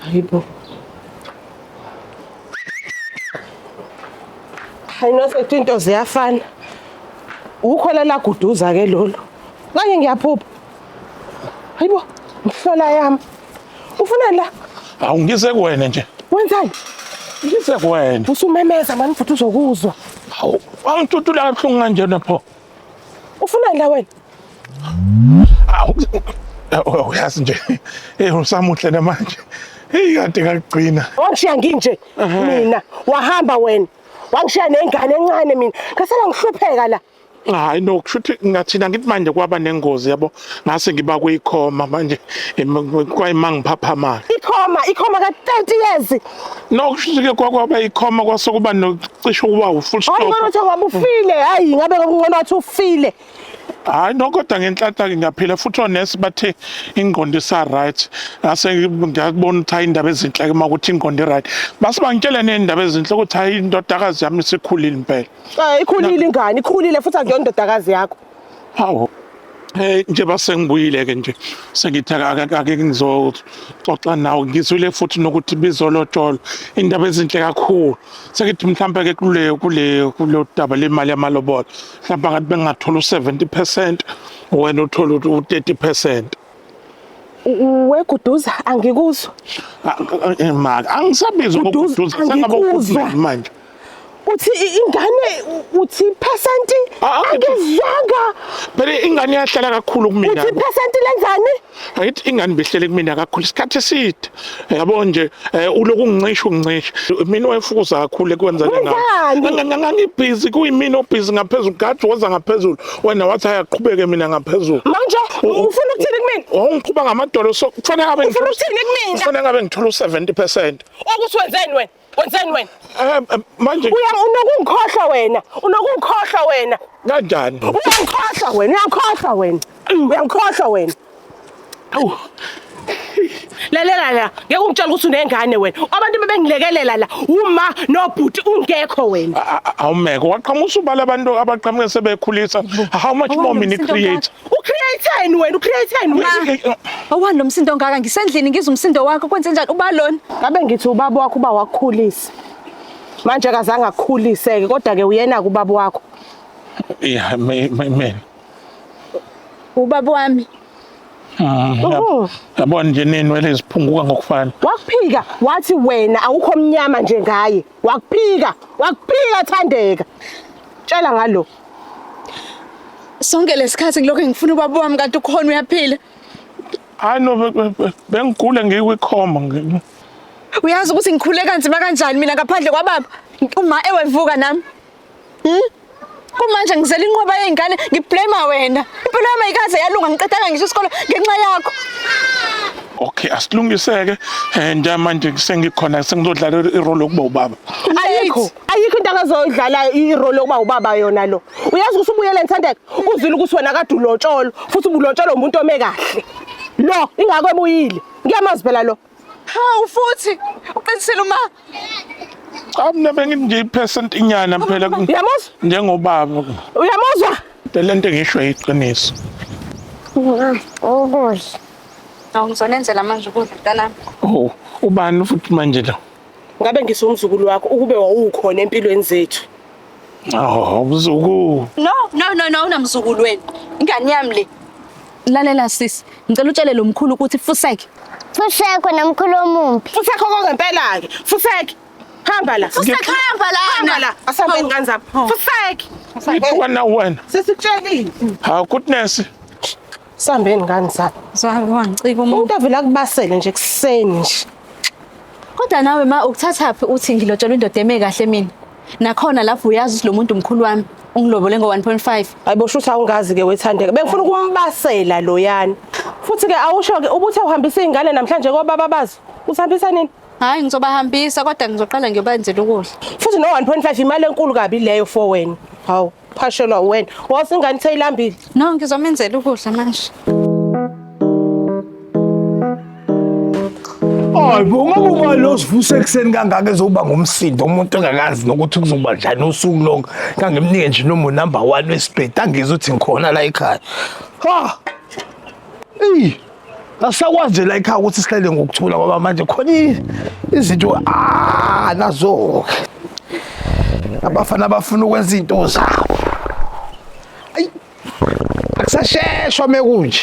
Hayibo. Hayi nosethi into ziyafana. Ukholela guduza ke lolu. Kanye ngiyaphupha. Hayibo, mhlola yami. Ufuna la? Awu ngize kuwena nje. Wenzani? Ngize kuwena. Usumemeza manje futhi uzokuzwa. Hawu, angitutula kabuhlungu kanje lapho. Ufuna la wena? Awu, uyazi nje. Usamuhle namanje. Kade ngagcina. Wangishiya nginje mina, wahamba wena. Wangishiya nengane encane mina. Ngasala ngihlupheka la. Hayi no, kushuthi ngathina ngithi manje kwaba nengozi yabo. Ngase ngiba kuyikhoma manje kwayimangipha mali. Ikhoma ka 30 years. No, kushuthi ke kwaba ikhoma kwasokuba nocishe kuba full stop. Hayi ngathi ngabe ufile, hayi ngabe ngcono wathi ufile. Hayi no, kodwa ngenhlanhla ngiyaphila futhi onesi bathe ingqondo isa right. Ngase ngiyabona ukuthi indaba ezinhle ke makuthi ingqondo right. Base bangitshela neindaba ezinhle ukuthi hayi indodakazi yami isikhulile impela. Ikhulile ingane, ikhulile futhi akuyona indodakazi yakho. Hawo. Nje base ngibuyile ke nje. Sengithi ake ngizoxoxa nawe ngizwile futhi nokuthi bizolotsholo indaba ezinhle kakhulu. Sengithi mhlambe ke kulo daba lemali yamalobola. Mhlawumbe ngathi bengathola u70% wena uthola u30%. Weguduza angikuzwa. Maka angisabiza ukuguduza sengabe ukuzwa manje. Uthi ingane uthi percent angizwanga. Bese ingane yahlala kakhulu kumina. Uthi percent lenzani? Ayithi ingane behlele kumina kakhulu isikhathi eside. Yabo nje uloku ungicisha. Mina wayefukuza kakhulu ekwenzana nawe. Ngangibhizi kuyimina obhizi ngaphezulu gathi woza ngaphezulu. Wena wathi ayaqhubeke mina ngaphezulu. Manje ufuna ukuthini kumina? Ngiqhuba ngamadolo so kufanele ngabe ufuna ukuthini kumina? Kufanele ngabe ngithola u70%. Ukuthi wenzeni wena? Wenzeni wena? Manje unokungikhohlwa wena. Kanjani? Uyangikhohlwa wena. Awu. Lalela la, ngeke ungitshela ukuthi unengane wena. Abantu bebengilekelela la, uma nobhuti ungekho wena. Awumeke waqhamusa ubala abantu abaqhamuke sebekhulisa. How much more mini create? Ucreateeni wena. Awani lo msindo ngaka ngisendlini ngizwa umsindo wakho kwenze njani ubalona? Ngabe ngithi ubaba wakho uba wakukhulisa. Manje akazange akukhuliseke kodwa ke uyena kubaba wakho. Yeah, man. Ubaba wami. Yabona nje nenwele ziphunguka ngokufana. Wakuphika wathi wena awukho mnyama nje ngaye. Wakuphika Thandeka. Tshela ngalo. Sonke lesikhathi ngilokho ngifuna ubaba wami kanti ukhona uyaphila. Hayi no bengigule ngikwikhoma. Uyazi ukuthi ngikhule kanzima kanjani mina ngaphandle kwababa? Uma ewevuka nami. Kumanje ngizela inqoba yezingane ngiblame wena. Impilo yami ayikaze yalunga ngiqedanga ngisho isikole ngenxa yakho. Okay, asilungiseke. Nje manje sengikhona sengizodlala irole yokuba ubaba. Ayikho into akazoyidlala irole yokuba ubaba yona lo. Uyazi ukuthi ubuyele Nthandeka uzwile ukuthi wena kade ulotsholo futhi ubulotsholo umuntu ome kahle. Lo ingakho ebuyile. Ngiyamazi phela lo. Hawu futhi uqinisile uma Mina benginje ipercent inyana phela Uyamuzwa? njengobaba. Uyamuzwa? Lento engisho iqiniso. ngizonenzela manje ukudla mntanami. Oh, ubani futhi manje lo? Ngabe ngisumzukulu wakho ukube wawukhona empilweni zethu. Umzukulu. No, unamzukulu wena. Ingane yami le. Lalela sisi, ngicela utshele lo mkhulu ukuthi Fuseke. Fusekwe nomkhulu omumbi. Fusekho ngempela ke. Fuseke. Hamba la. Fuseke hamba la. Asambe ingane zapho. Fuseke. Ngikho na wena. Sesikutshelile. Ha goodness. Sambeni ngani zami. Wangicika umuntu. Umuntu avela kubasele nje kuseni nje. Kodwa nawe ma ukuthathaphi uthi ngilotshelwe indoda eme kahle mina. Nakhona lapho uyazi ukuthi lo muntu umkhulu wami ungilobole ngo-1.5. Hayibo shutha ungazi ke wethandeka. Bengifuna ukumbasela loyana. Futhi ke awusho ke ubuthi uhambisa izingane namhlanje kobaba bazo. Usihambisa nini? Hayi ngizobahambisa kodwa ngizoqala ngiyobenzela ukudla. Futhi no 1.5 imali enkulu kabi leyo for wena. Hawu, phashelwa wena. Wasingane seyilambile. No ngizomenzela ukudla manje. Hayibo ngoba umali osivuse ekseni kangaka ezoba ngumsindo umuntu engakazi nokuthi kuzoba njani usuku lonke kangemnike nje noma number 1 wespeed angizwe ukuthi ngikhona la ekhaya. Ha. Asakwazi la ekhaya ukuthi sihlele ngokuthula ngoba manje khona izinto nazo. Abafana abafuna ukwenza izinto zabo. Ayi. Akusasheshwa mekunje.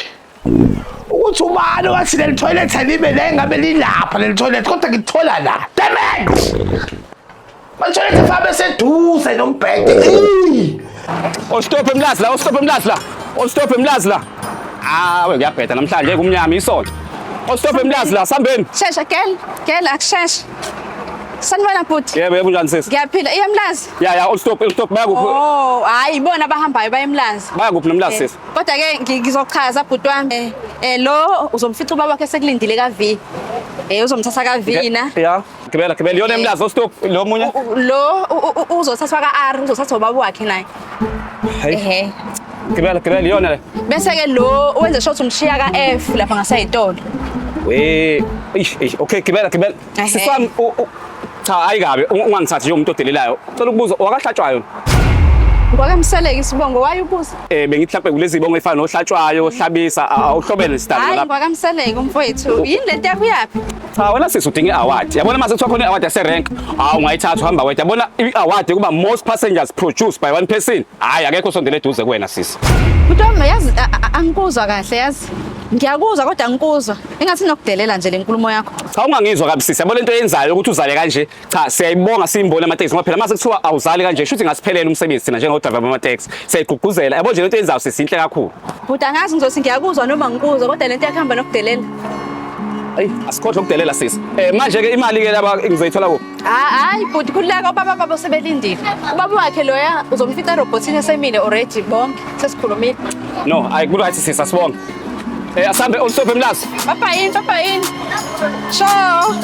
Ukuthi ubani wathi le toilet alibe la engabe lilapha le toilet kodwa ngithola la. Damn it. Manje toilet fabe seduze nombhede. Stop emlazi la, stop emlazi la. Stop emlazi la. We ngiyabheda namhlanje kumnyama isonto. Stop emlazi la, sambeni. Shesha gel akusheshe. Sanibona bhuti. Yebo unjani sisi? Ngiyaphila iyamlazi. Ya stop bayakuphi? Oh, hayi ibona abahambayo bayemlazi. Bayakuphi nomlazi sisi? Kodwa ke ngizochaza bhuti wami. Lo uzomfica ubaba wakhe sekulindile ka-V. Uzomthatha ka-V na. Ya, gibela yona emlazi stop lo munye. Lo uzothathwa ka-R uzothathwa ubaba wakhe naye. Ehe. Gibela yona le. Bese ke lo wenze shot umshiya ka-F lapha ngasayitolo. Okay gibela. Sisami cha ayikabe ungangithathi nje umuntu odelelayo. Cela ukubuza wakahlatshwa yona. Ngwakamseleke isibongo wayebuza. Bengithi mhlawumbe kulezi ibongo efana nohlatshwayo, ohlabisa, awuhlobele sidalo lapha. Hayi ngwakamseleke umfowethu. Yini lento yakho yaphi? Cha wena sisi udinga i-award. Yabona mase kuthiwa khona i-award yase-rank. Ungayithatha uhamba wedwa. Yabona i-award kuba most passengers produced by one person. Hayi akekho sondele eduze kuwena sisi. Kuthiwa yazi angikuzwa kahle yazi. Ngiyakuzwa kodwa angikuzwa. Engathi nokudelela nje lenkulumo yakho. Cha ungangizwa kabi sisi. Yabona into eyenzayo ukuthi uzale kanje. Cha siyayibonga simbone amateksi ngoba phela mase kuthiwa awuzali kanje shuthi ngasiphelele umsebenzi thina njengodriver bamateksi. Siyayigqugquzela. Yabo nje lento eyenzayo sisinhle kakhulu. Futhi angazi ngizothi ngiyakuzwa noma ngikuzwa kodwa lento yakhamba nokudelela. Ayi asikhohle ukudelela sisi. Manje ke imali ke laba ngizoyithola kuphi? Hayi bhuti khulileka ubaba babo sebelindile. Ubaba wakhe loya uzomfica robotini esemile already bonke sesikhulumile. No, ayikulu athi sisi asibonge. Asambe stop emlazi. Papa yini. Show.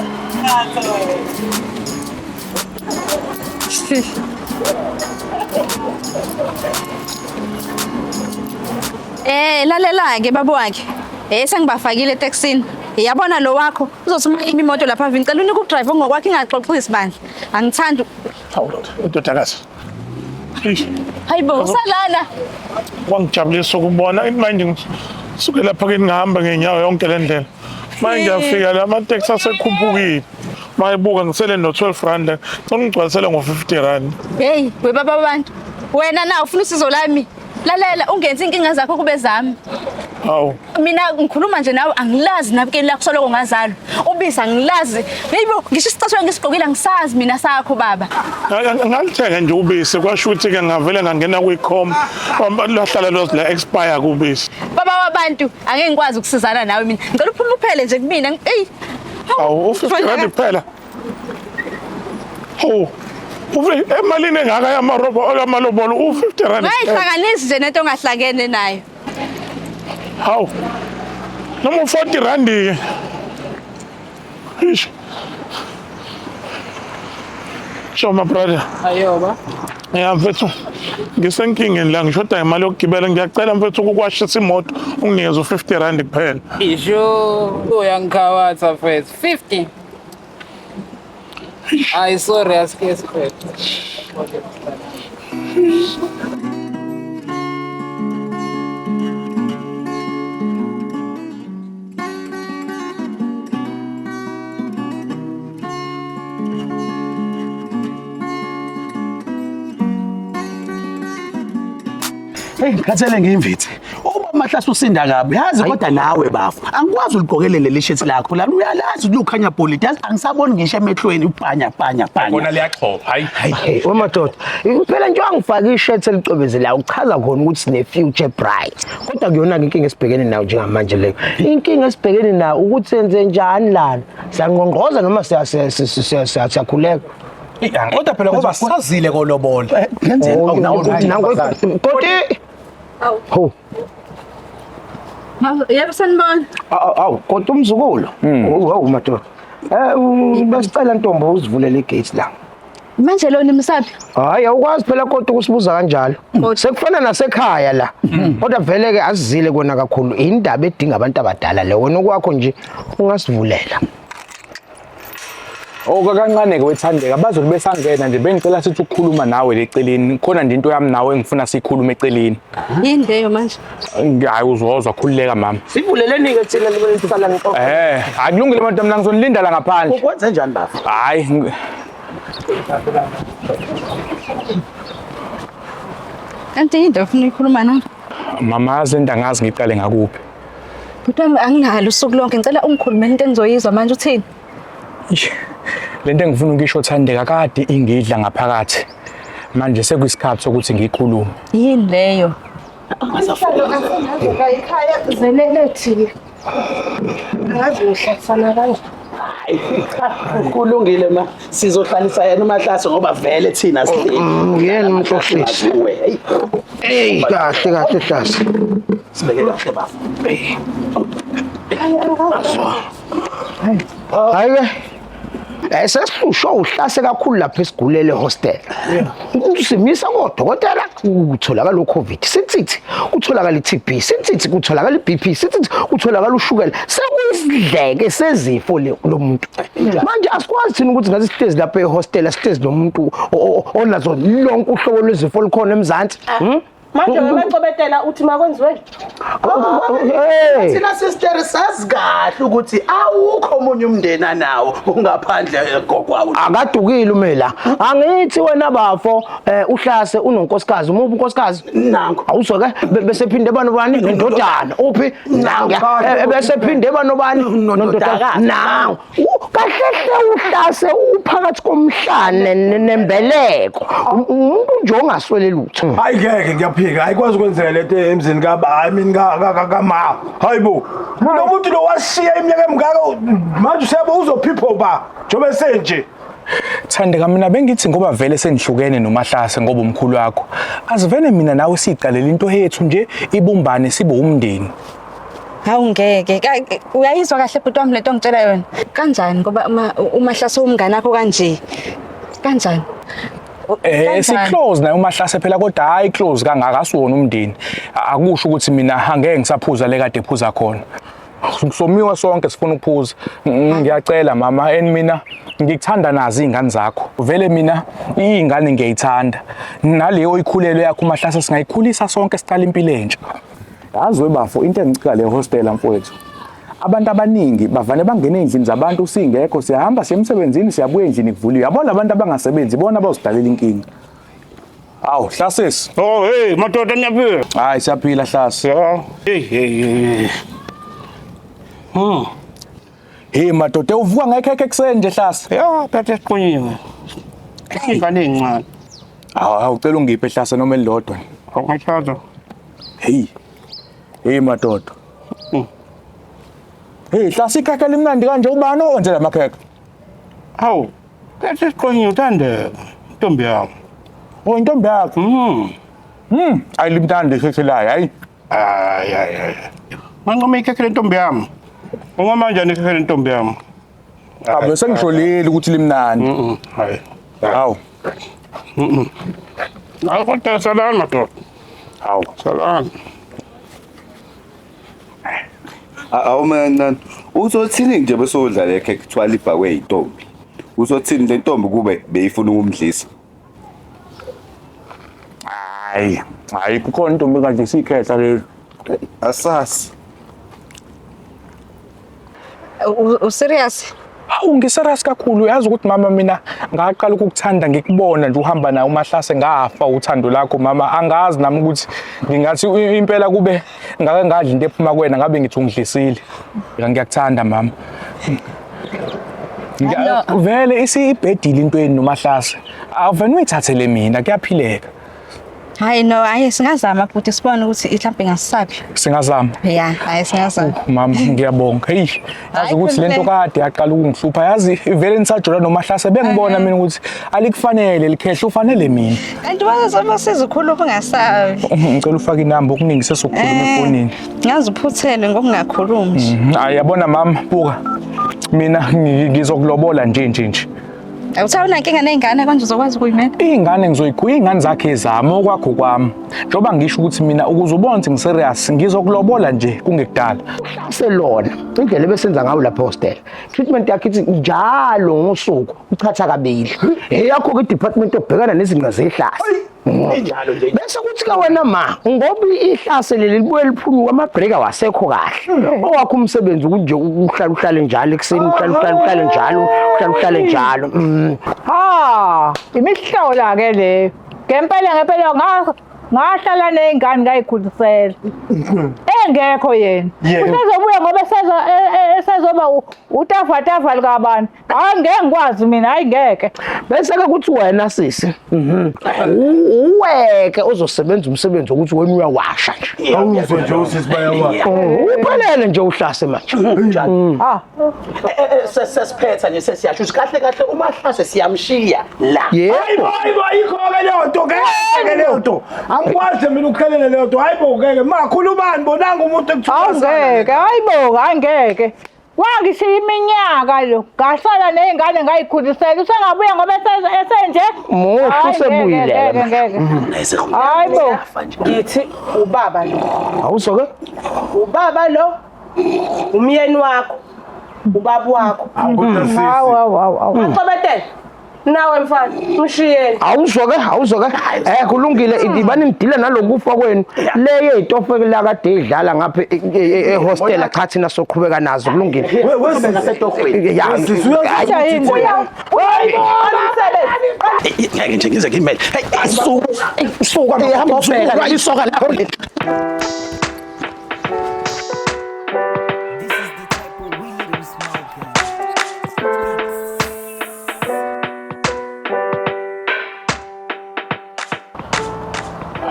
Lalela ke baba wakhe. Sengibafakile eTaxini. Yabona lo wakho uzothuma imoto lapha vini. Ngicela unike udrive ngokwakhe ingaxoxisi bandla. Angithandi. Hawu ndodakazi. Hayibo usalala. Wangijabulisa ukubona manje ngisuke lapha ke ngihamba ngenyawo yonke le ndlela. Manje ngiyafika la amateksi asekhuphukile. Mayibuka ngisele no 12 rand. Ngicela ngo50 rand. Hey, we baba abantu. Wena na ufuna usizo lami. Lalela ungenza inkinga zakho kube zami. Hawu. Mina ngikhuluma nje nawe angilazi nabukeni lakho soloko ngazalo. Ubisa angilazi. Hayibo ngisho isicathulo ngisigqokile angisazi mina sakho baba. Ngalithenga nje ubisi kwasho ukuthi ke ngavele ngangena kwi-com lahlala la expire kubisi. Baba wabantu angeke ngikwazi ukusizana nawe mina. Ngicela uphume uphele nje kumina. Ey. Hawu ufike kanti phela. Hawu. Emalini engaka yamalobolo u50 rand. Mayihlanganisi nje nento ongahlangene nayo. Hawu. Noma 40 rand ke. Ish. Show my brother. Ayoba. Mfethu. Ngisenkingeni la ngishoda imali yokugibela ngiyacela mfethu ukukwashisa imoto unginikeze u50 rand kuphela. Isho uyangikhawatha mfethu 50. Ay sorry asikesi mfethu. Hey, ngikhathele ngiyimvithi. Uma Mahlasi usinda kabi, yazi kodwa nawe bafu. Angikwazi uliqokelele leshethi lakho la. Uyalazi lukhanya politi. Angisaboni ngisho emehlweni upanya. Bona liyaxhopha, hayi. Hey, wamadoda, phela nje wangifaka ishirt elicwebezela uchaza khona ukuthi sine future bright. Kodwa kuyona inkinga esibhekene nayo njengamanje leyo. Inkinga esibhekene nayo ukuthi senze njani lana? Siyangqongqoza noma siyakhuleka? Kodwa phela ngoba sazile kolobola. Ngenzeni Kodwa ho. Yebo sanibona. Awu, kodwa umzukulu. Hawu madoda. Basicela Ntombo uzivulele igate la. Manje lo nimsaphi? Hayi awukwazi phela kodwa ukusibuza kanjalo. Sekufana nasekhaya la. Kodwa vele ke asizile kona kakhulu indaba edinga abantu abadala le wena okwakho nje ungasivulela. Kancane ke wethandeka bazobe besangena nje bengicela sithi ukukhuluma nawe leceleni khona nje into yami nawe engifuna sikhulume eceleni. Yini leyo manje? Hayi uzozwa khululeka mama. Sivuleleni ke thina libelisala nqoqo. Akulungile manje mina ngizonilinda la ngaphandle. Ukwenza njani bafu? Hayi. Kanti into ufuna ukukhuluma nawe? Mama azinda ngazi ngiqale ngakuphi. Kodwa anginalo usuku lonke ngicela ungikhulumele into engizoyizwa manje uthini? Lento engifuna ukisho Thandeka kade ingidla ngaphakathi. Manje sekuyisikhathi sokuthi ngikhulume. Yini leyo? Ekhaya zelelethi. Ngazi ngihlatsana kanje. kulungile ma sizohlalisa yena uMahlasi ngoba vele thina sithini. Yena umhlohlisi. Hey kahle Hlasi. Sibeke kahle bafu. Hayi ke sesihlusho uhlase kakhulu lapha esigulele hostel. Simisa kodokotela utholakala uCovid. Sithi utholakala iTB. Sithi utholakala iBP. Sithi utholakala ushukela. Sekuyisidleke sezifo lo muntu. Manje asikwazi thina ukuthi ngathi sihlezi lapha ehostel sihlezi nomuntu onazo lonke uhlobo lwezifo likhona eMzansi. Manje ngabacobetela uthi makwenziwe. Thina sister sazi kahle ukuthi awukho omunye umndeni nawo ungaphandle gogwawo. Akadukile umela. Angithi wena bafo uhlase unonkosikazi umubi unkosikazi nango. Awuzwe ke bese phinde banobani nendodana. Uphi? Nangu. Bese phinde banobani nondodana. Nangu. Kahle uhlase uphakathi komhlane nembeleko. Umuntu nje ongaswele lutho. Hayi ngeke ngiyaphika ayikwazi ukwenzeka lento emzini kaba I mean kama hayibo lo muntu lo washiya iminyaka emingaka manje useyabo uzophipho ba njobe senje. Thandeka mina bengithi ngoba vele sendihlukene noMahlase ngoba umkhulu wakho azivene mina nawe siqalela into yethu nje ibumbane sibe umndeni. Hawu ngeke uyayizwa kahle bhuti wami lento ngitshela yona kanjani ngoba uMahlase umngane wakho kanje kanjani? Si-close naye uMahlase phela kodwa hayi close kangaka asiwona umndeni. Akusho ukuthi mina angeke ngisaphuza le kade ephuza khona. Somiwa sonke sifuna ukuphuza. Ngiyacela mama mina ngikuthanda nazi izingane zakho. Vele mina izingane ngiyayithanda. Naleyo ikhulelo yakho uMahlase singayikhulisa sonke sicala impilo entsha. Yazi webafo into engicika le hostel mfowethu. Abantu abaningi bavane bangena endlini zabantu singekho siyahamba semsebenzini siyabuya endlini kuvuliwe. Yabona abantu abangasebenzi bona bazidalela inkinga. Awu Hlasisi. Oh hey madoda nyaphila. Hayi siyaphila Hlasi. Hey. Hey madoda uvuka ngekhekhe ekseni nje Hlasi. Ya phethe siqonyiwe. Ingane encane. Awu ucela ungiphe Hlasi noma elilodwa. Awuchaza. Hey madoda. Hey Hlasi ikhekhe limnandi kanje ubani owenze lamakhekhe? Awu phethe siqonyiwe uthande Ntombi yami. Oh intombi yakho. Ayilimnandi ikhekhe layo hayi. Ay. Manqoma ikhekhe lentombi yami. Ungoma kanjani ikhekhe lentombi yami? Abe sengisholile ukuthi limnandi. Hayi. Hawu. Hayi kodwa salama madoda. Hawu. Salama. Awumana uzothini nje bese udlala ekhekhe kuthiwa libhakwe intombi. Uzothini le ntombi kube beyifuna ukumdlisa. Hayi kukhona intombi kanje sikhetha lelo. Asasi. Userious? Hawu ngiserious kakhulu uyazi ukuthi mama mina ngaqala ukukuthanda ngikubona nje uhamba naye uMahlase ngafa uthando lakho mama angazi nami ukuthi ngingathi impela kube ngake ngadla into ephuma kuwena ngabe ngithi ungidlisile ngiyakuthanda mama vele isibhedile into yeni noMahlase awuveni uyithathele mina kuyaphileka Hayi no, hayi singazama futhi sibone ukuthi mhlawumbe ngasisaphi. Singazama. Yeah, hayi singazama. Mama ngiyabonga. Hey, yazi ukuthi lento kade yaqala ukungihlupha. Yazi vele nisajola noMahlase bengibona mina ukuthi alikufanele likhehle ufanele mina. Kanti wazama sizikhuluma ungasabi. Ngicela ufake inamba okuningi sesokukhuluma efonini. Ngazi uphuthele ngokungakhulumi. Hayi yabona mama buka. Mina ngizokulobola nje. Awuthawuna inkinga nezingane konje uzokwazi ukuyimela? Izingane ngizoyikhuya izingane zakhe ezami okwakho kwami. Njoba ngisho ukuthi mina ukuze ubone ukuthi ngiserious ngizokulobola nje kungekudala. Selona indlela ebesenza ngayo lapha hostel. Treatment yakhe ithi njalo ngosuku uchatha kabili. Eyakho ke department obhekana nezinga zehlasi. Enjalo nje. Bese kuthi ka wena ma ngoba ihlase leli libuye liphuma amabreak awasekho kahle. Owakho umsebenzi kunje uhlale njalo ekseni uhlale njalo. Ha, imihlola ke le. Ngempela ngahlala nezingane ngayikhulisela. Engekho yena. Usezobuya ngoba esezoba utafa likabani. Hayi ngeke ngikwazi mina, hayi ngeke. Bese ke kuthi wena sisi. Uweke uzosebenza umsebenzi ukuthi wena uyawasha nje. Awuzwe nje usisi bayawasha. Uphelele nje uhlase manje. Ah. Sesiphetha nje sesiyasho ukuthi kahle uMahlase siyamshiya la. Yebo. Hayibo ayikho ke leyo nto ke leyo nto. Angikwazi mina ukukhelela leyo nto. Hayibo ngeke makhulumani bonanga umuntu ekuthula. Ngeke, hayibo ngeke. Wangishiya iminyaka lo. Ngahlala nezingane ngayikhulisela. Usengabuya ngoba esenje. Muhle sebuyile. Ngeke. Hayibo. Ngithi ubaba lo. Awusoke? Ubaba lo. Umyeni wakho. Ubaba wakho. Hawu. Ngicobetele. Nawe mfana, ushiyeni. Awusoke. Kulungile ibani ngidila nalokufa kwenu. Leyo itofe la kade idlala ngapha ehostel cha thina soqhubeka nazo kulungile. Wese ngasetofweni. Yazi Acha yini. Ngeke nje ngize ngimele. Hey, suka ihamba ubheka isoka lapho.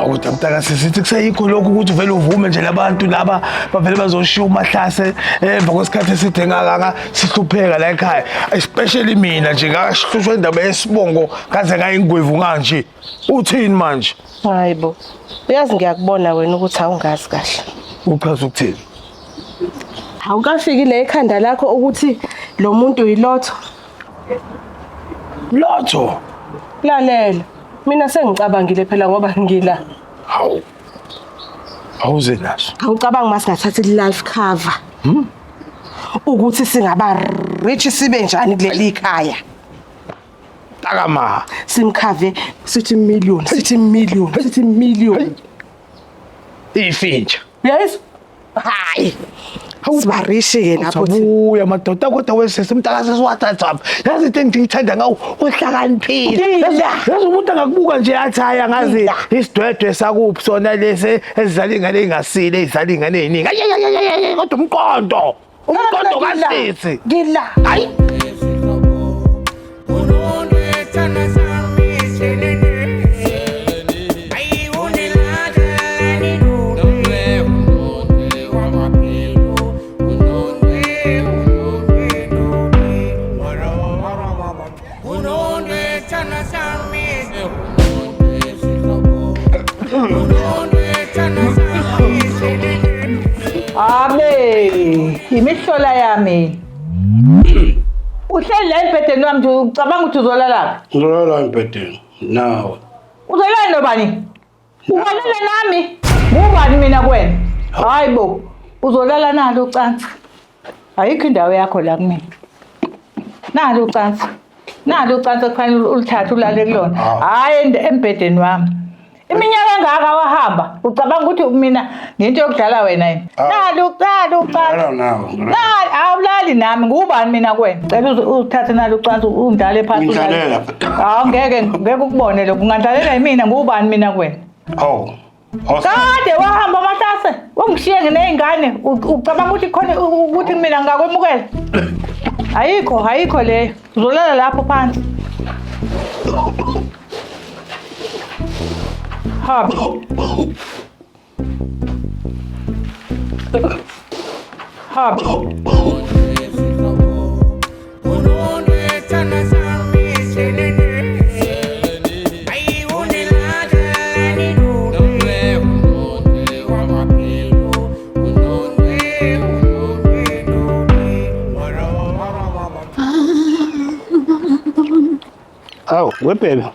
Awutamtaka sisithi kusayikho lokho ukuthi uvele uvume nje labantu laba bavele bazoshiya uMahlase emva kwesikhathi eside ngaka sihlupheka la ekhaya, especially mina nje ngashlushwa indaba yesibongo kaze ngayingwevu kanje. Uthini manje? Hayibo. Uyazi ngiyakubona wena ukuthi awungazi kahle. Uchaza ukuthini? Awukafikile ekhanda lakho ukuthi lo muntu uyilotho. Lotho. Lalela. Mina sengicabangile phela ngoba ngila. Hawu. Awuze naso. Awucabanga masingathathi life cover. Ukuthi singaba rich sibe njani kuleli ikhaya. Takama. Simkhave sithi million. Ifintsha. Yes. Hayi. Awuzibarishi ke lapho thi. Uya madoda kodwa wesese umntakazi siwathatha. Yazi into engithanda ngawo uhlakaniphile. Yazi umuntu angakubuka nje athi haya ngazi isidwedwe sakuphi sona lese ezizala ingane engasile ezizala ingane eziningi. Kodwa umqondo kasisi. Ngila. Hayi. Imihlola yami. Uhleli la embhedeni wami nje ucabanga ukuthi uzolala. Ngizolala embhedeni. Nawe. Uzolala nobani? Ubalala nami. Ngubani mina kuwena? Hayibo. Uzolala nalo ucansi. Ayikho indawo yakho la kumina. Nalo ucansi. Nalo ucansi kufanele ulithathe ulale kulona. Hayi embhedeni wami. Iminyaka engaka wahamba. Ucabanga ukuthi mina ngento yokudlala wena yini? Nalo uqala. Nalo awulali nami ngubani mina kuwena? Cela uzithathe nalo ucansi ungidlale phansi. Ngidlalela. Ngeke ukubone lokho. Ungadlalela yimina ngubani mina kuwena? Oh. Kade wahamba Mahlase. Wangishiye nginezingane. Ucabanga ukuthi khona ukuthi mina ngakwemukela? Ayikho leyo. Uzolala lapho phansi. Hamba. Awu, webhebe.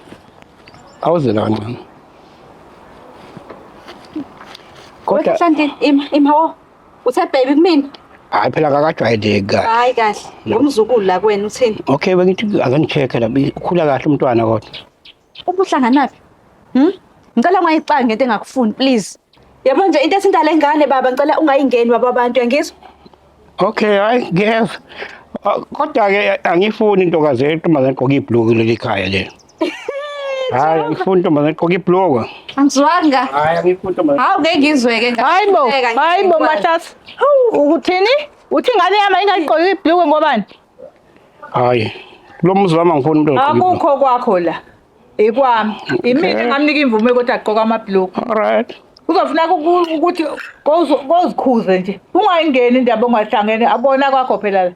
Awuzelani mama. Kodwa Hlanti imhawo. Uthe baby kumina? Hayi phela akakajwayeleki kahle. Hayi kahle. Ngomzukulu la kuwena uthini? Okay, bengithi akangicheck la ukhula kahle umntwana kodwa. Ubuhlanganaphi? Ngicela ungayicabangi ngento engakufuni please. Yabo nje into esindala engane baba ngicela ungayingeni baba abantu uyangizwa? Okay, hayi ngiyezwa. Kodwa ke angifuni intokazi yentombazane egqoka ibhlukwe leli khaya le. Hayi angifuni intombazane egqoka ibhlukwe. Angizwanga. Hayi angifuni intombazane. Hawu ngeke ngizweke Hayibo Mahlase. Ukuthini? Uthi ingane yami ingayigqoki ibhlukwe ngobani? Hayi. Lo muzi wami angifuni umuntu ogqoka. Akukho kwakho la. Ekwami. Imini ngamnika imvume ukuthi agqoka amabhlukwe. Alright. Kuzofuneka ukuthi kozikhuze nje. Ungayingeni indaba ongahlangene abona kwakho phela.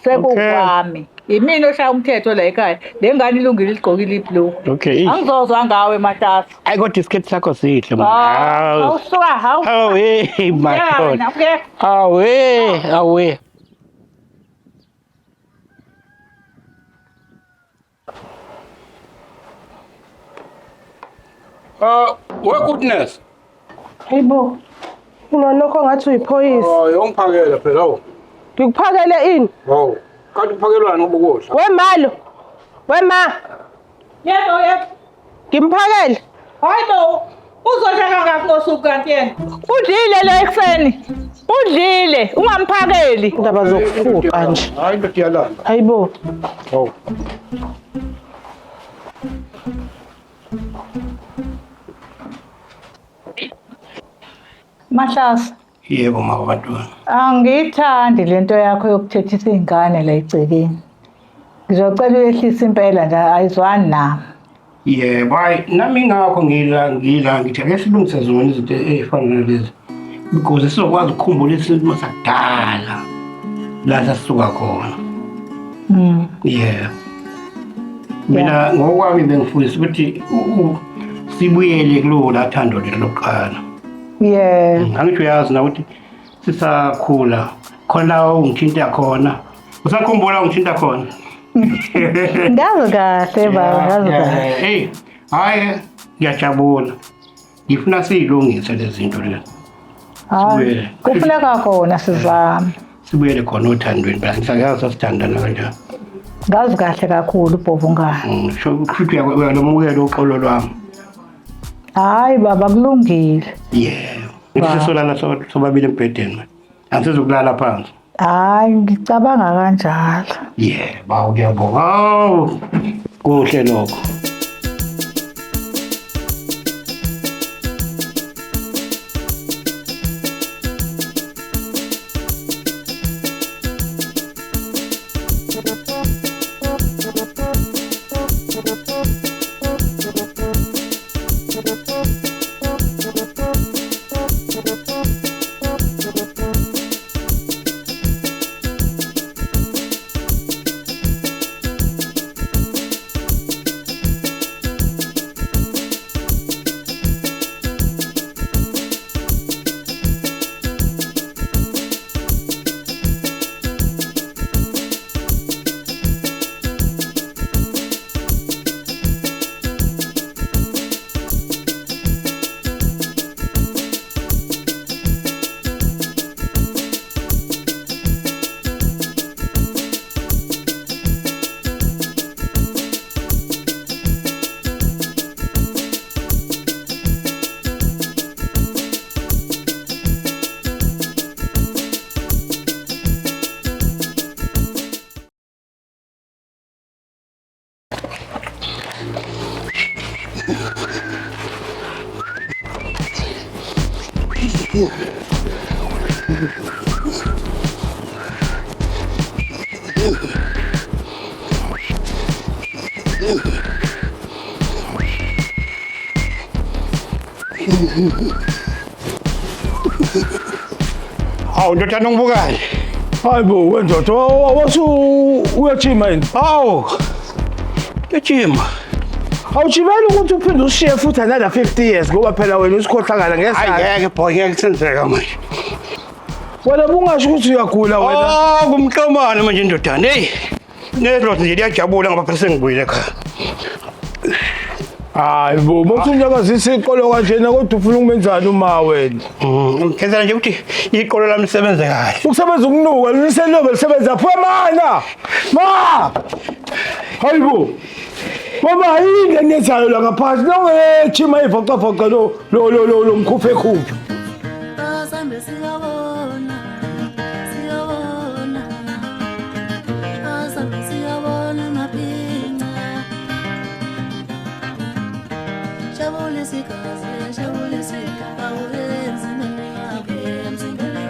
Sekukwami. Imini oshaya umthetho la ekhaya. Le ngane ilungile igqokile ibhlukwe. Okay. Angizozwa ngawe Mahlase. Hayi kodwa isiketi sakho sihle mama. Awusuka hawu. Awe madoda. Awe. What goodness? Hayibo. Unonokho ngathi uyiphoyisa. Yongiphakela phela awu. Ngikuphakele ini? Hawu. Kanti uphakelwa ngobukudla. Wemalo. Wema. Yebo. Ngimphakele. Hayibo. Uzoshaka ngaphi ngosuku kanti yena? Udlile lo ekseni. Udlile, ungamphakeli. Indaba zokufuqa nje. Hayi ndoda yalanda. Hayibo. Hawu. Mahlase. Yebo mabantwana. Angiyithandi lento yakho yokuthethisa izingane la egcekeni. Ngizocela uyehlisa impela nje ayizwani nami. Yebo, hayi nami ngakho ngila ngithi ake silungise zona izinto ezifana nalezi. Because sizokwazi ukukhumbula isintu masakudala. La sasuka khona. Yeah. Mina ngokwami bengifundisa ukuthi sibuyele kulo lathando lokuqala. Yeah. Angithi uyazi na ukuthi sisakhula khona la ungithinta khona. Usakhumbula ungithinta khona? Ngazi kahle baba, ngazi kahle. Hey, hayi ngiyajabula. Ngifuna siyilungise lezi zinto lezi. Hayi, kufuneka khona sizame. Sibuyele khona othandweni phela ngisayazi sasithandana kanjani. Ngazi kahle kakhulu Bhobo ngani. Sho futhi uyalomukela uxolo lwami. Hayi baba kulungile. Yeah. Sisolala sobabili embhedeni. Angisezokulala phansi. Hayi ngicabanga kanjalo. Yeah, bawu ngiyabonga. Kuhle lokho. Hawu ndodana ngibukani? Hayi bo wendoda wasu uyajima yini? Hawu. Kujima. Awujimela ukuthi uphinde ushiye futhi another 50 years ngoba phela wena usikhohlakala ngesakhe. Ngeke boy ngeke senzeka manje. Wena bungasho ukuthi uyagula wena. Oh kumhlomane manje ndodana. Hey. Nezolo nje liyajabula ngoba phela sengibuyile ekhaya. Hayi bo manje unyakazisa iqolo kanjena kodwa ufuna ukumenzani uma wena? Ngenzela nje ukuthi iqolo lami lisebenze kahle. Ukusebenza ukunuka liselobe lisebenza phemana. Ma! Hayi bo. Mama yini enyezayo la ngaphansi nongechima ivocavoca lo mkhuphe khuphe. Asambe siyabona asambe siyabona mapinga shabulisi kaze shabulisi awuyenzi nengake msingeli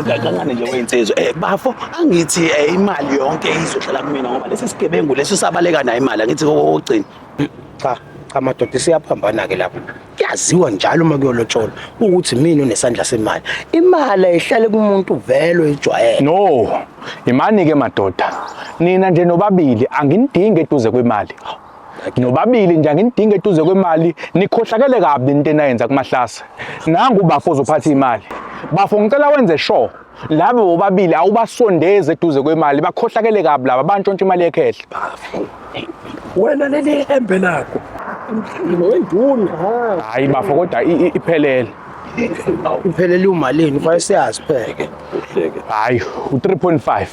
Kancane nje weinsizwa bafo angithi imali yonke izohlala kumina ngoba lesi sigebengu leso sabaleka nayo imali angithi kokugcina cha madoda siyaphambana ke lapho kuyaziwa njalo uma kuyolotshola ukuthi mina unesandla semali imali ayihlale kumuntu vele ejwayele no imani ke madoda nina nje nobabili anginidingi eduze kwemali nobabili nje anginidingi eduze kwemali nikhohlakele kabi into enayenza kumahlasa nangu bafo uzophatha imali bafo ngicela wenze sure labo bobabili awubasondeze eduze kwemali bakhohlakele kabi laba bantshontsha imali ekhehle wena leli embe lakho wenduna hayi bafo kodwa iphelele iphelele umalini kwaye siyazi pheke hayi u3.5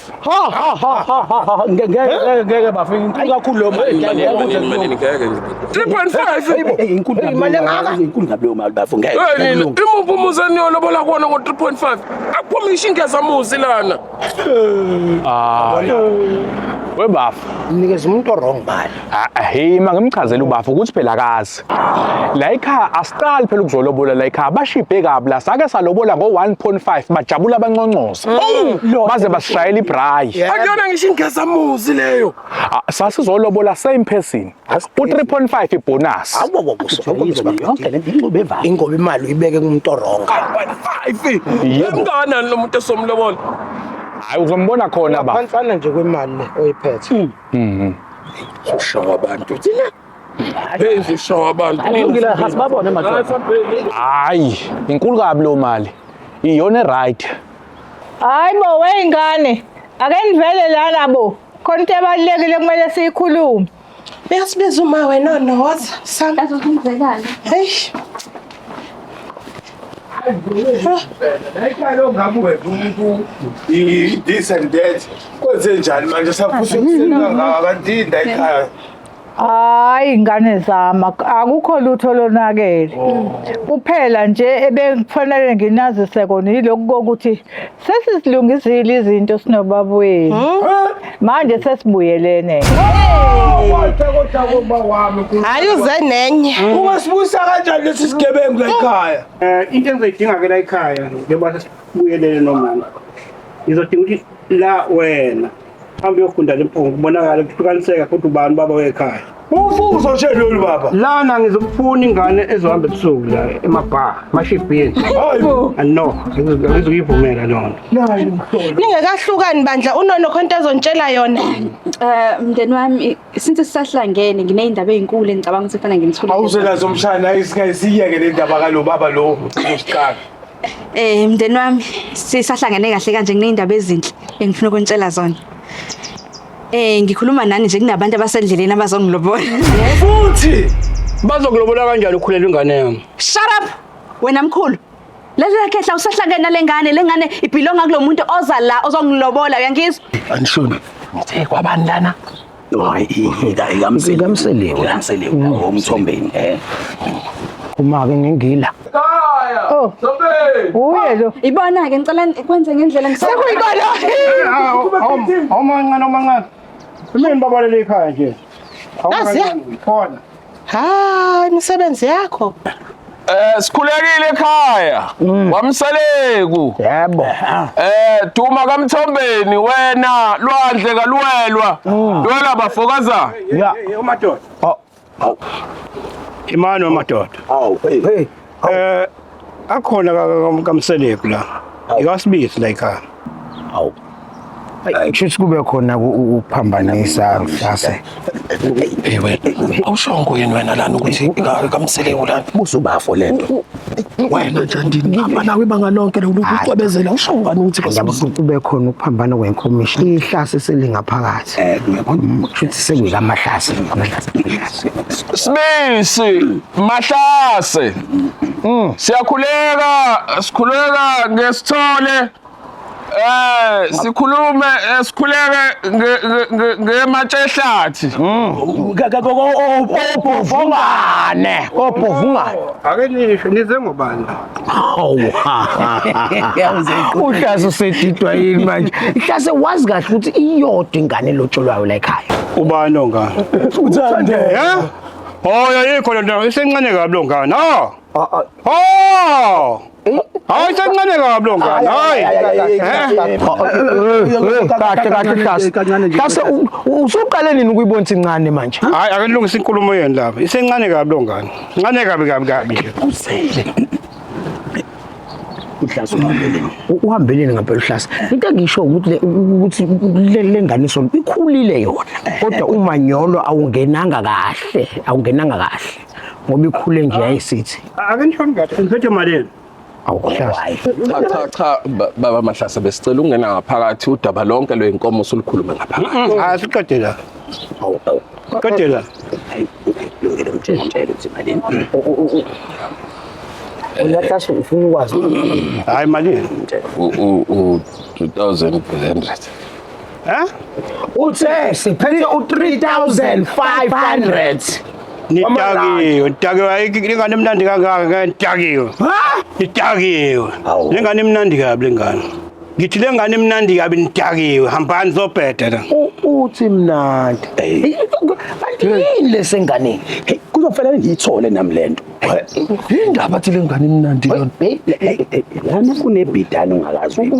ngeke bafika inkulu kakhulu lo mali 3.5 inkulu imali engaka inkulu ngabe lo mali bafo ngeke imuphi umuzi eniyolobola kuwona ngo3.5 akuphuma ishingeza muzi lana webafo nikeza umuntu wrong mali hey mangimchazela ubafo ukuthi phela akazi la ekhaya asiqali phela ukuzolobola la ekhaya bashibhe kabi la sake salobola ngo1.5 bajabula abanconcoza baze basishayela ibrayi akuyona ngisho ingeza muzi leyo sasizolobola same person u3.5 ibonus yonke le inqobe evana ingoba imali uyibeke kumuntu wrong 5 emnganani lo muntu esomlobola hayi uzombona khona ba phansana nje kwemali le oyiphethe ushawa abantu thina phezulu ushawa abantu ngila hasibabone madoda hayi inkulu kabi lo mali iyona right Hayi bo weyingane ake nivele lana bo khona into ebalekile kumele siyikhulume Besibiza uma wena noza sami azozenzekani hey Ayikalo ngabuwe umuntu this and that kwenze njani manje safuthi ukusenga kantinda ekhaya Hayi ingane zami akukho lutho lonakele kuphela nje ebekufanele nginazise kona yilokho kokuthi sesisilungisile izinto sinobabweni manje sesibuyelene hayi uze nenye ungasibusa kanjani lesi sigebengu la ekhaya Into engizoyidinga ke la ekhaya njengoba sesibuyelele nomama. Ngizodinga ukuthi la wena hambe uyofunda lempungu kubonakala ukuhlukaniseka ukuthi ubani baba wekhaya. Ufuzo nje lolu baba. Lana ngizokufuna ingane ezohamba ebusuku la emabar, mashifini. Hayibo. No, ngizokuyivumela lona. ningekahlukani bandla unono khonto ezontshela yona mndeni wami since sisahlangene ngineyindaba ezinkulu engicabanga ukuthi kufanele ngimthule Awuzelazo umshana isiyeke le ndaba kalo baba lo usiqala. Mndeni wami sisahlangene kahle kanje ngineyindaba ezinhle engifuna ukuntshela zona ngikhuluma nani nje kunabantu abasendleleni abazongilobola Futhi bazokulobola kanjani ukhulelwe ingane yami? Shut up wena mkhulu leli lakhehla usahlangene lengane ibhilonga kulomuntu oza la ozongilobola uyangizwa anishoni ngithe kwabani lana hayi ikamseliwe ngomthombeni uma ke ngingila uye lo ibona ke ngicela kwenze ngendlela sekuyibona Awumancane. Mina babalele ekhaya nje. Nasiya? Khona. ha imisebenzi yakho. Sikhulekile ekhaya. Wamseleku. Yebo. Duma kaMthombeni wena lwandle kaluwelwa. Lwela bafokazana. Ya. Umadoda. Imano madoda. Awu, hey. Akhona kamseleku la. Ikasibisi la ekhaya. Awu. Kushuthi kube khona ukuphambanisa mhlase. Awushongo yena wena lana ukuthi kamseleku lana Busubafo lento. wena Njandini hamba nawe ibanga lonke lokucwebezela ushongo ngani ukuthi kube khona ukuphambana kwenkomishi. Ihlase selingaphakathi. Kushuthi sekuyamahlase. Sibisi Mahlase. Sikhuleka ngesithole. Sikhulume sikhuleke ngematshe ehlathi. Obovungane. Ake nisho nize ngobani? Uhlase usedidwa yini manje? Ihlase wazi kahle ukuthi iyodwa ingane elotsholwayo la ekhaya. Ubani ongane? Uthande. Oh, yikho lento isencane kabi lo ngane. Hayi sencane kabi lo ngane. Kahle usuqale nini ukuyibona incane manje? Hayi ake nilungise inkulumo yeni lapha. Isencane kabi lo ngane. Incane kabi nje. Usele. Uhlase uhambeleni ngempela uhlase. Into engisho ukuthi le nganiso ikhulile yona. Kodwa umanyolo awungenanga kahle. Ngoba ikhule nje ayisithi. Ake nisho ngathi ngiphethe malini? Cha baba Mahlase besicela ungena ngaphakathi udaba lonke lwenkomo usulukhulume ngaphakathi. Siqede la. Qede la. Ngeke mtshele ukuthi malini. Uyahlase ufuna ukwazi. Hayi malini? 2500. Uthe siphethe u3500. Nitakiwe ingane emnandi kangaka nitakiwe. Nitakiwe. Lengane emnandi kabi lengane. Ngithi lengane emnandi kabi nitakiwe. Hambani zobheda la. Uthi mnandi. Yini lesengane? kuzofanele ngiyithole nami lento indaba athi lengane imnandi yona lana kunebhidane ungakazi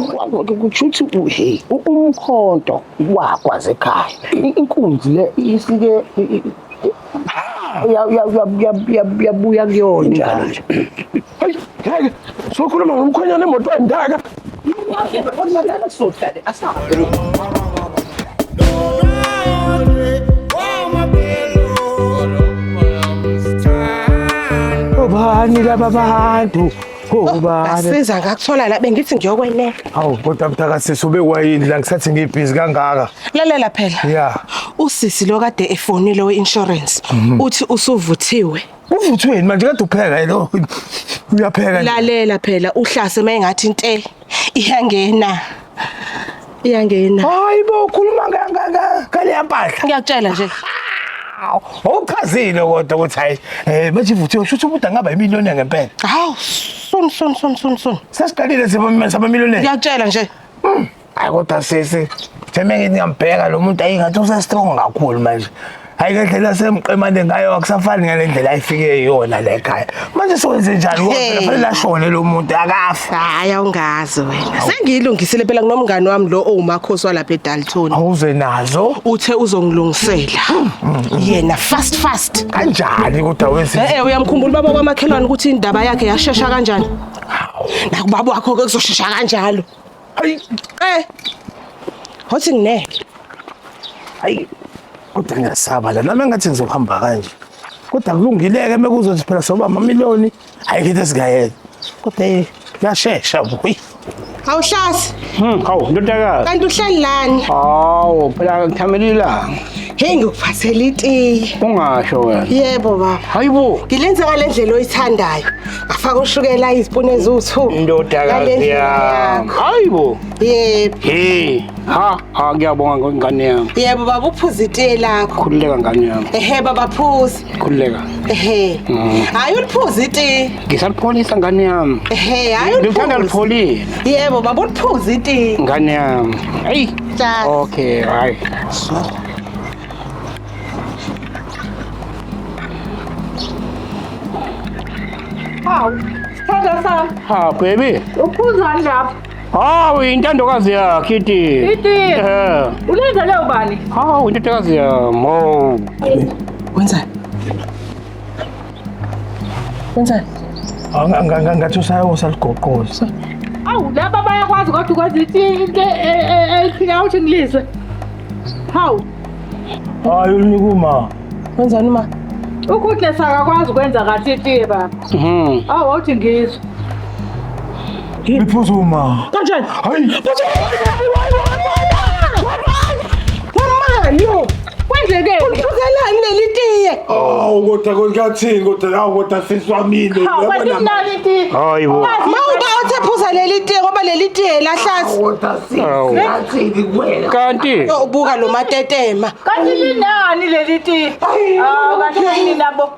kuthi hey umkhonto wakwaze ekhaya inkunzi le isike yabuya kuyona njalo nje hayi sokhuluma ngomkhonyana emoto endaka obani laba bantu asiza ngakuthola la bengithi ngiyokwenela Hawu kodwa mthakasisi ubekwayini la ngisathi ngibhizi kangaka lalela phela yeah usisi lo kade efonile we-insurance uthi usuvuthiwe uvuthweni manje kade upheka yilo uyapheka lalela phela uhlase mayengathi inte iyangena hayibo ukhuluma ngale yampahla ngiyakutshela nje Awuchazile kodwa ukuthi hayi manje ivuthiwe shuthi umuntu angaba imiliyoni ngempela hawu son sesiqalile saba miliyoni ngiyakutshela nje hayi kodwa sisi themenge ngiyambheka lo muntu ayingathi usestrong kakhulu manje hayi ngendlela semqemane ngayo akusafani ngalendlela ayifike yona la ekhaya manje sowenze njani ngoba fanele ashone lo muntu akafa hayi awungazi wena sengiyilungisile phela kunomngane wami lo owumakhosi walapha eDalton awuze nazo uthe uzongilungisela yena fast kanjani kodwa wesi uyamkhumbula baba kwamakhelwane ukuthi indaba yakhe yashesha kanjani nakubaba wakho ke kuzoshesha kanjalo hayi hothi ngine hayi kodwa ngiyasaba la nami ngathi ngizohamba kanje kodwa kulungileke mekuzothi phela soba amamiliyoni ayikho singayela kodwa yashesha boy awuhlasi hawu ndodakazi kanti uhleli lani hawo phela ngithamelila hey ngikuphathela itiye ungasho wena yebo baba hayibo ngilenza ngalendlela oyithandayo afaka ushukela izipuni eziwu2 ndodakazi yami hayibo yebo hey ngiyabonga ngane yami yebo baba uphuza itiye lakho khululeka ngane yami baba phuza khululeka hayi uliphuza itiye ngisalipholisa ngane yami hayi ngithanda lipholile yebo baba uliphuza itiye ngane yami hey okay hayi Hawu, sithanda sami. Ha baby. Uphuzani lapha? Hawu intandokazi yakhe iti. Iti. Ulenza leyo bani? Hawu intandokazi yami. Oh. Wenzani? Wenzani? Ngathi usaligoqoza. Awu, laba bayakwazi kodwa ukwenza into ephila uthi ngilizwe. Hawu. Hayi ulinika uma. Wenzani uma? Ukhuhle sakakwazi ukwenza kahle itiye baba. Awu awuthi ngizwe. Liphuza uma. Kanjani? Hayi. Wamani. Kwenzeke. Uliphuzelani leli tiye? Kodwa konkathini kodwa siswamile. Hawu, nani itiye? Hayi bo. Mawuba uthi phuza leli tiye ngoba leli tiye lahlasi. Kodwa siswathini kuwena. Kanti Ubuka lo matetema. Kanti linani leli itiye? Hawu, kanti yini nabo?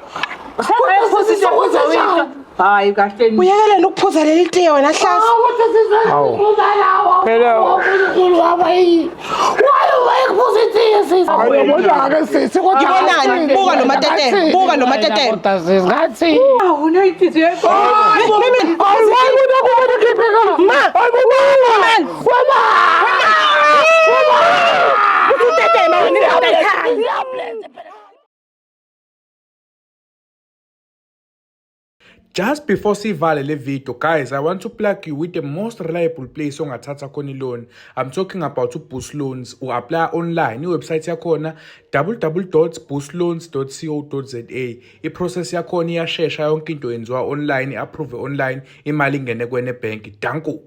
Hayi kahle ni. Uyekeleni ukuphuza leli tiye wena hlasi. phela Ibonani? Buka lo matetema. Buka lo matetema. Hawu, nayinhliziyo yakho. Just before sivale le video, guys, I want to plug you with the most reliable place ongathatha khona loan. I'm talking about Boost Loans. U-apply online. I-website yakhona www.boostloans.co.za. I-process yakhona iyashesha, yonke into yenziwa online, i-approve online, imali ingene kwene bank. Danko.